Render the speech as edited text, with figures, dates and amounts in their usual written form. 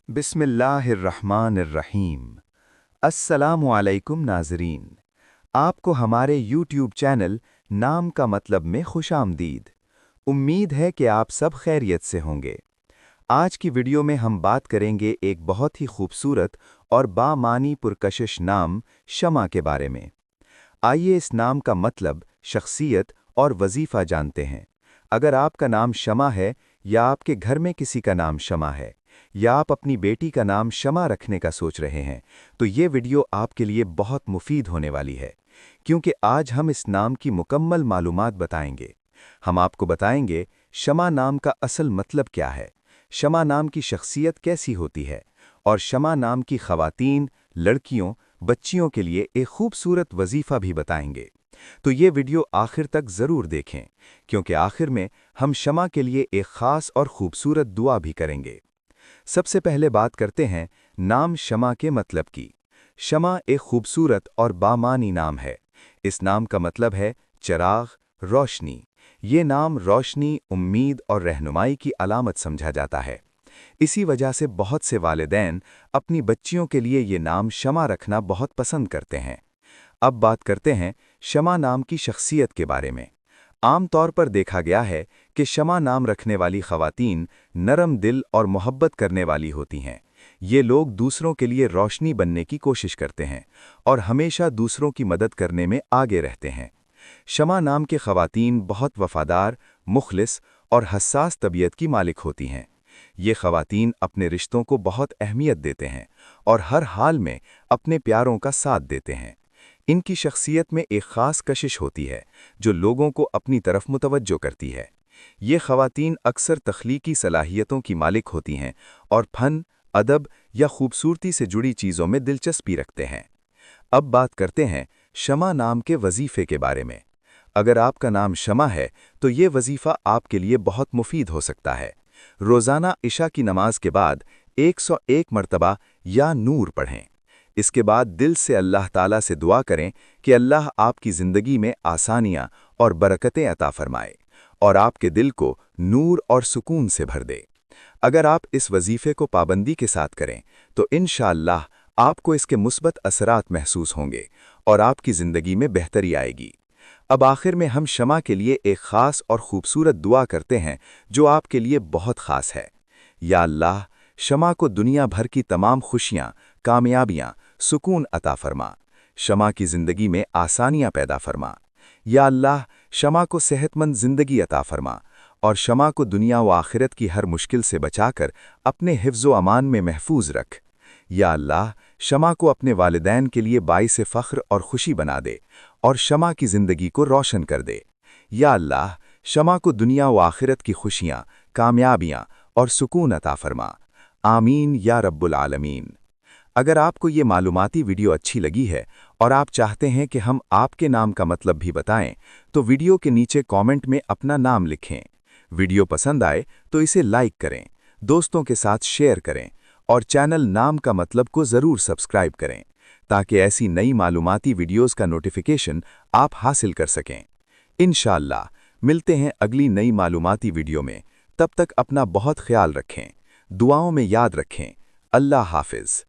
बिस्मिल्लाहिर्रहमानिर्रहीम। अस्सलामु अलैकुम नाज़रीन। आपको हमारे यूट्यूब चैनल नाम का मतलब में खुशामदीद। उम्मीद है कि आप सब खैरियत से होंगे। आज की वीडियो में हम बात करेंगे एक बहुत ही खूबसूरत और बामानी पुरकशिश नाम शमा के बारे में। आइए इस नाम का मतलब, शख्सियत और वजीफ़ा जानते हैं। अगर आपका नाम शमा है या आपके घर में किसी का नाम शमा है या आप अपनी बेटी का नाम शमा रखने का सोच रहे हैं, तो ये वीडियो आपके लिए बहुत मुफीद होने वाली है, क्योंकि आज हम इस नाम की मुकम्मल मालूमात बताएंगे। हम आपको बताएंगे शमा नाम का असल मतलब क्या है, शमा नाम की शख्सियत कैसी होती है, और शमा नाम की ख़वातीन, लड़कियों, बच्चियों के लिए एक खूबसूरत वजीफ़ा भी बताएंगे। तो ये वीडियो आखिर तक ज़रूर देखें, क्योंकि आखिर में हम शमा के लिए एक ख़ास और खूबसूरत दुआ भी करेंगे। सबसे पहले बात करते हैं नाम शमा के मतलब की। शमा एक खूबसूरत और बामानी नाम है। इस नाम का मतलब है चिराग, रोशनी। ये नाम रोशनी, उम्मीद और रहनुमाई की अलामत समझा जाता है। इसी वजह से बहुत से वालिदैन अपनी बच्चियों के लिए ये नाम शमा रखना बहुत पसंद करते हैं। अब बात करते हैं शमा नाम की शख्सियत के बारे में। आम तौर पर देखा गया है कि शमा नाम रखने वाली ख़वातीन नरम दिल और मोहब्बत करने वाली होती हैं। ये लोग दूसरों के लिए रोशनी बनने की कोशिश करते हैं और हमेशा दूसरों की मदद करने में आगे रहते हैं। शमा नाम के ख़वातीन बहुत वफ़ादार, मुखलिस और हसास तबीयत की मालिक होती हैं। ये ख़वातीन अपने रिश्तों को बहुत अहमियत देते हैं और हर हाल में अपने प्यारों का साथ देते हैं। इनकी शख्सियत में एक ख़ास कशिश होती है जो लोगों को अपनी तरफ मुतवज्जो करती है। ये ख़वातीन अक्सर तख्लीकी सलाहियतों की मालिक होती हैं और फ़न, अदब या खूबसूरती से जुड़ी चीज़ों में दिलचस्पी रखते हैं। अब बात करते हैं शमा नाम के वजीफ़े के बारे में। अगर आपका नाम शमा है तो ये वजीफ़ा आपके लिए बहुत मुफीद हो सकता है। रोज़ाना इशा की नमाज के बाद 101 मरतबा या नूर पढ़ें। इसके बाद दिल से अल्लाह ताला से दुआ करें कि अल्लाह आपकी ज़िंदगी में आसानियाँ और बरकतें अता फरमाए और आपके दिल को नूर और सुकून से भर दे। अगर आप इस वजीफ़े को पाबंदी के साथ करें तो इंशाअल्लाह आपको इसके मुस्बत असरात महसूस होंगे और आपकी ज़िंदगी में बेहतरी आएगी। अब आखिर में हम शमा के लिए एक ख़ास और ख़ूबसूरत दुआ करते हैं जो आपके लिए बहुत ख़ास है। या अल्लाह, शमा को दुनिया भर की तमाम खुशियाँ, कामयाबियाँ, सुकून अता फरमा। शमा की ज़िंदगी में आसानियाँ पैदा फरमा। या अल्लाह, शमा को सेहतमंद ज़िंदगी अता फरमा और शमा को दुनिया व आखिरत की हर मुश्किल से बचाकर अपने हिफ्ज़ व अमान में महफूज रख। या अल्लाह, शमा को अपने वालिदैन के लिए बाइस फ़ख्र और खुशी बना दे और शमा की ज़िंदगी को रोशन कर दे। या अल्लाह, शमा को दुनिया व आखिरत की खुशियाँ, कामयाबियाँ और सुकून अता फरमा। आमीन या रब्बुल आलमीन। अगर आपको ये मालूमाती वीडियो अच्छी लगी है और आप चाहते हैं कि हम आपके नाम का मतलब भी बताएं, तो वीडियो के नीचे कमेंट में अपना नाम लिखें। वीडियो पसंद आए तो इसे लाइक करें, दोस्तों के साथ शेयर करें और चैनल नाम का मतलब को ज़रूर सब्सक्राइब करें, ताकि ऐसी नई मालूमाती वीडियोस का नोटिफिकेशन आप हासिल कर सकें। इंशाअल्लाह मिलते हैं अगली नई मालूमाती वीडियो में। तब तक अपना बहुत ख्याल रखें, दुआओं में याद रखें। अल्लाह हाफ़िज़।